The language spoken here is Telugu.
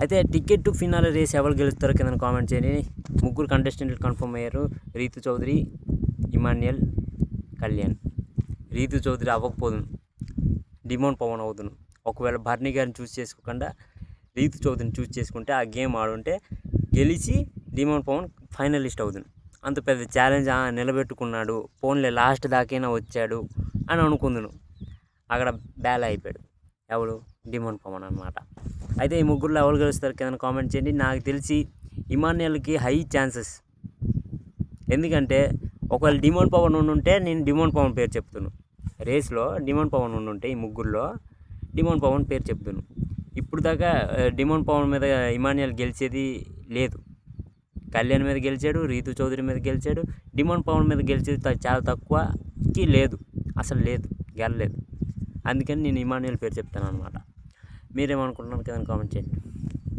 అయితే టికెట్ టు ఫినాలే రేస్ ఎవరు గెలుస్తారో కింద కామెంట్ చేయండి. ముగ్గురు కంటెస్టెంట్లు కన్ఫర్మ్ అయ్యారు. రీతు చౌదరి, ఇమాన్యుయల్, కళ్యాణ్. రీతు చౌదరి అవ్వకపోదును, డిమోన్ పవన్ అవుదును. ఒకవేళ బర్నీ గారిని చూస్ చేసుకోకుండా రీతు చౌదరిని చూస్ చేసుకుంటే ఆ గేమ్ ఆడుంటే గెలిచి డిమోన్ పవన్ ఫైనలిస్ట్ అవుదును. అంత పెద్ద ఛాలెంజ్ నిలబెట్టుకున్నాడు, ఫోన్లే లాస్ట్ దాకైనా వచ్చాడు అని అనుకుందును. అక్కడ బ్యాల్ అయిపోయాడు. ఎవరు? డిమోన్ పవన్ అనమాట. అయితే ఈ ముగ్గురులో ఎవరు గెలుస్తారు కింద కామెంట్ చేయండి. నాకు తెలిసి ఇమాన్యుయల్కి హై ఛాన్సెస్. ఎందుకంటే ఒకవేళ డిమోన్ పవన్ ఉండుంటే నేను డిమోన్ పవన్ పేరు చెప్తున్నాను. రేస్లో డిమోన్ పవన్ ఉండుంటే ఈ ముగ్గురులో డిమోన్ పవన్ పేరు చెప్తున్నాను. ఇప్పుడు దాకా డిమోన్ పవన్ మీద ఇమాన్యుయల్ గెలిచేది లేదు. కళ్యాణ్ మీద గెలిచాడు, రీతు చౌదరి మీద గెలిచాడు. డిమోన్ పవన్ మీద గెలిచేది చాలా తక్కువకి లేదు, అసలు లేదు, గెలలేదు. అందుకని నేను ఇమాన్యుయల్ పేరు చెప్తాను అనమాట. మీరేమనుకుంటున్నారు కింద కామెంట్ చేయండి.